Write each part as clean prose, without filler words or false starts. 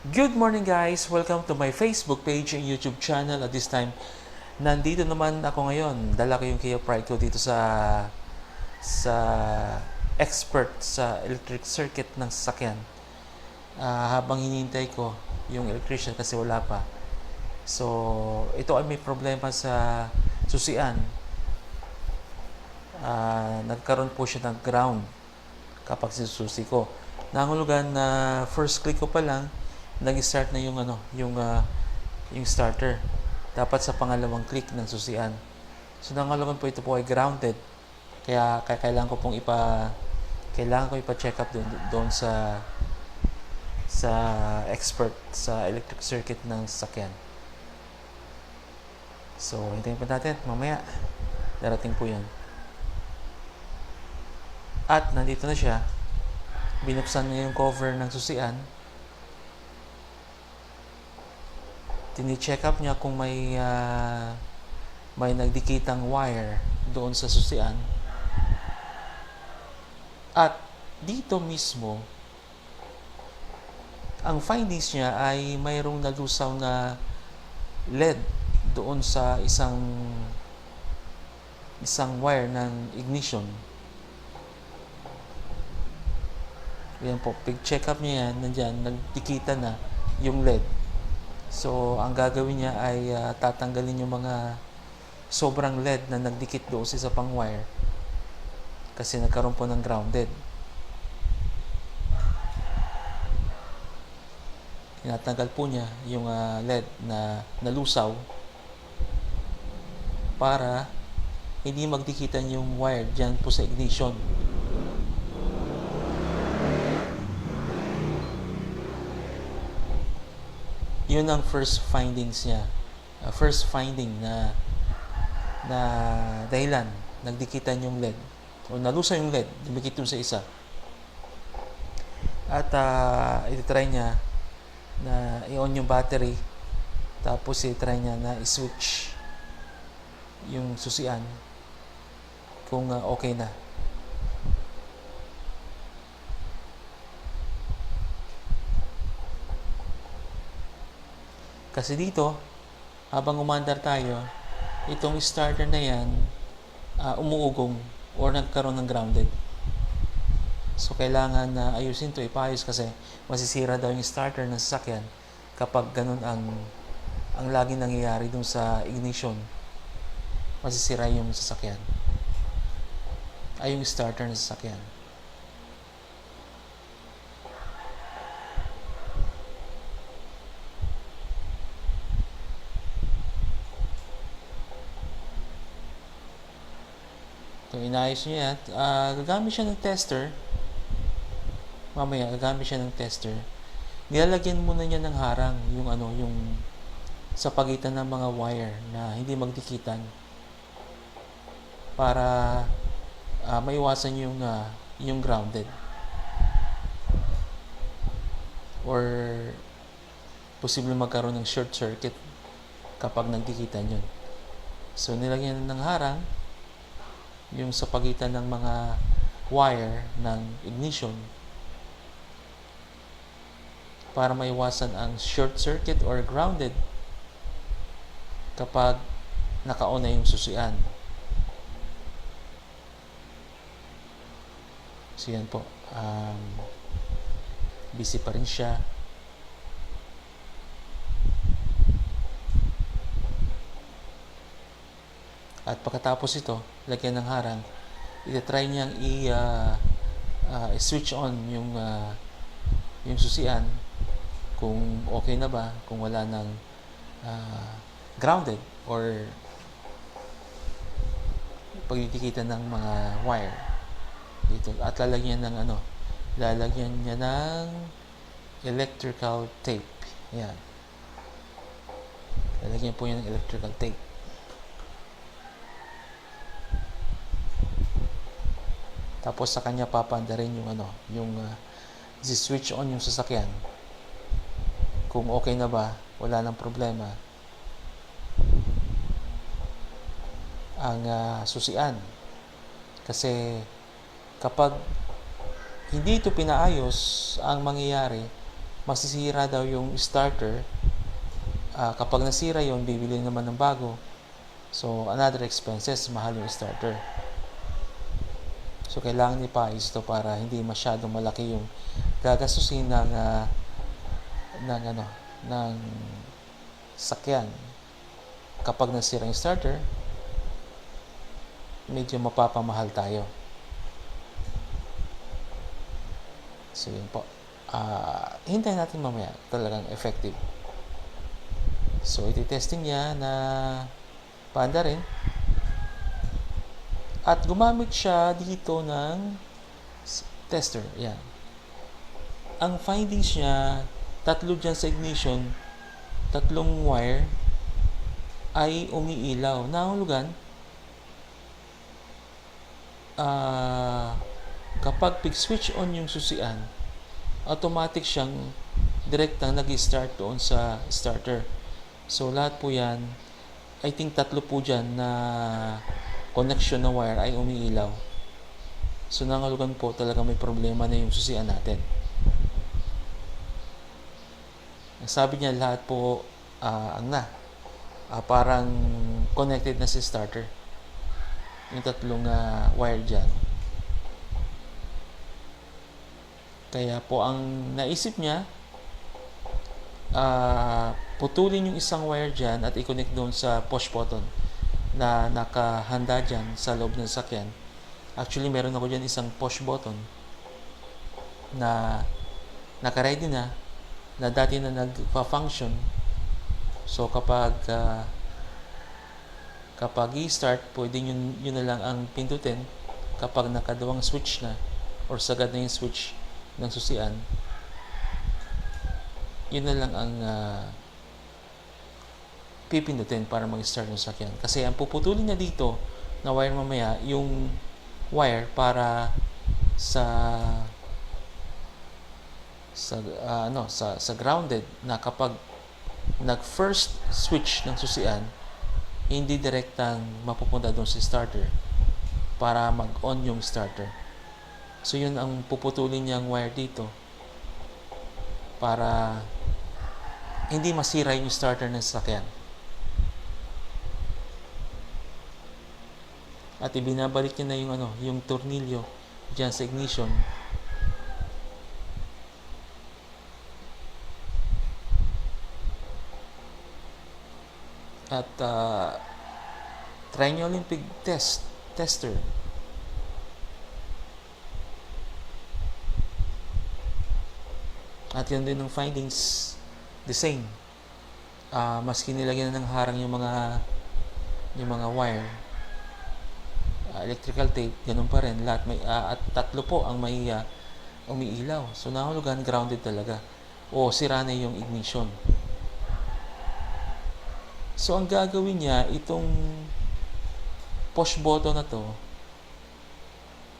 Good morning guys! Welcome to my Facebook page and YouTube channel. At this time, nandito naman ako ngayon. Dala ko yung Kia Pride ko dito sa expert sa electric circuit ng sasakyan. Habang hinihintay ko yung electrician kasi wala pa. So, ito ay may problema sa susian. Nagkaroon po siya ng ground kapag sinususi ko. Nangulugan na first click ko pa lang, nag-start na yung starter. Dapat sa pangalawang click ng susian. So nangulugan po ito po ay grounded. Kaya kailangan ko ipa-check up doon sa expert sa electric circuit ng sasakyan. So hintayin pa natin, mamaya darating po 'yun. At nandito na siya. Binuksan niya yung cover ng susian. Tini-check up niya kung may nagdikitang wire doon sa susian. At dito mismo, ang findings niya ay mayroong nalusaw na LED doon sa isang wire ng ignition. Yan po, pag-check up niya yan, nandyan, nagdikita na yung LED. So, ang gagawin niya ay tatanggalin yung mga sobrang LED na nagdikit doon sa isa pang wire kasi nagkaroon po ng grounded. Tinatanggal po niya yung LED na nalusaw para hindi magdikitan yung wire dyan po sa ignition. Yun ang first findings niya. First finding na dahilan, nagdikitan yung LED o nalusaw yung LED, dumikit dun sa isa. At ititry niya na i-on yung battery, tapos ititry niya na i-switch yung susian kung okay na. Kasi dito, habang umandar tayo, itong starter na yan, umuugong or nagkaroon ng grounded. So, kailangan na ayusin to, ipayos kasi masisira daw yung starter ng sasakyan kapag ganun ang laging nangyayari dun sa ignition. Masisira yung sasakyan. Ay, yung starter ng sasakyan. So, inayos niya yan. Gagamit siya ng tester. Mamaya, gagamit siya ng tester. Nilalagyan muna niya ng harang yung sa pagitan ng mga wire na hindi magdikitan para maiwasan yung grounded or posible magkaroon ng short circuit kapag nagdikitan yun. So, nilagyan ng harang yung sa pagitan ng mga wire ng ignition para maiwasan ang short circuit or grounded kapag naka-on na yung susian. So yan po, busy pa rin siya. At pagkatapos ito, lagyan ng harang, i-try niyang i-switch on yung susian kung okay na ba, kung wala ng grounded or pagdidikitan ng mga wire dito. At lalagyan niya ng electrical tape. Ayan. Lalagyan po niya ng electrical tape. Tapos sa kanya papanda rin yung switch on yung sasakyan. Kung okay na ba, wala nang problema ang susian. Kasi kapag hindi ito pinaayos, ang mangyayari masisira daw yung starter. Kapag nasira yon, bibili naman ng bago. So, another expenses, mahal yung starter. So, kailangan ipaayos ito para hindi masyadong malaki yung gagastusin ng sakyan. Kapag nasira yung starter, medyo mapapamahal tayo. So, yun po. Hintayin natin mamaya talagang effective. So, iti-testing niya na panda rin. At gumamit siya dito ng tester. Yan. Ang findings niya, 3 dyan sa ignition, 3 wire ay umiilaw. Nahulugan, kapag switch on yung susian, automatic siyang direktang nag-start doon sa starter. So, lahat po yan, I think 3 po dyan na connection ng wire ay umiilaw. So, nangahulugan po talaga may problema na yung susian natin. Sabi niya lahat po parang connected na si starter. Yung 3 wire dyan. Kaya po ang naisip niya, putulin yung isang wire dyan at i-connect doon sa push button na nakahanda dyan sa loob ng sasakyan. Actually, meron ako dyan isang push button na naka-ready na dati na nagpa-function. So, kapag i-start, pwede yun na lang ang pindutin kapag nakadawang switch na or sagad na yung switch ng susian. Yun na lang ang pipindutin para mag-start yung sasakyan. Kasi ang puputulin niya dito na wire mamaya, yung wire para sa grounded na kapag nag-first switch ng susian, hindi direktang mapupunta doon sa starter para mag-on yung starter. So, yun ang puputulin niyang wire dito para hindi masira yung starter ng sasakyan. At ibinabalik niya na yung tornilyo diyan sa ignition. At try nyo Olympic tester. At yun din ng findings, the same. Maski nilagyan ng harang yung mga wire, electrical tape, ganun pa rin. Lahat at 3 po ang may umiilaw. So, nahulugan, grounded talaga. O sira na yung ignition. So, ang gagawin niya, itong push button na to,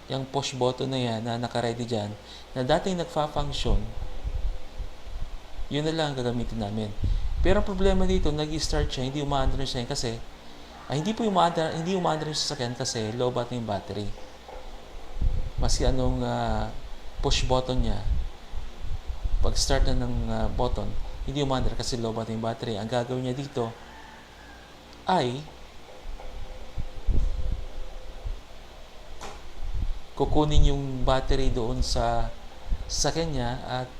yung push button na yan na naka-ready dyan, na dating nagfa-function, yun na lang ang gagamitin namin. Pero ang problema dito, nag-start siya, hindi umaandar siya kasi hindi umaandar yung sasakyan kasi low bat yung battery. Maski anong push button niya, pag start na ng button, hindi umaandar kasi low bat yung battery. Ang gagawin niya dito ay kukunin yung battery doon sa sasakyan niya at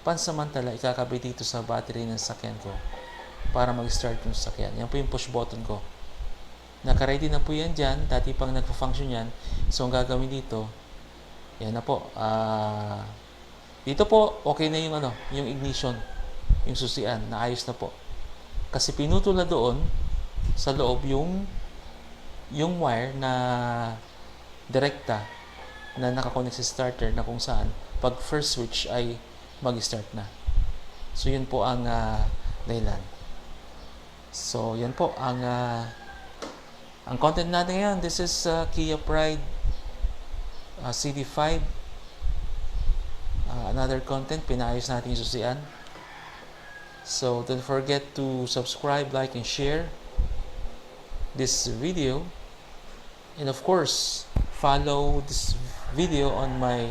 pansamantala ikakabit dito sa battery ng sasakyan ko para mag-start yung sasakyan. Yan po yung push button ko. Naka-ready na po yan dyan. Dati pang nagpa-function yan. So, ang gagawin dito, yan na po. Dito po, okay na yung ignition, yung susian, naayos na po. Kasi pinutol na doon sa loob yung wire na direkta na nakakonect sa starter na kung saan pag first switch ay mag-start na. So, yun po ang dahilan. So, yan po ang content natin ngayon. This is Kia Pride CD5. Another content, pinaayos natin yung susian. So, don't forget to subscribe, like, and share this video. And of course, follow this video on my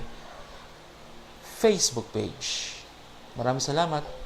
Facebook page. Maraming salamat.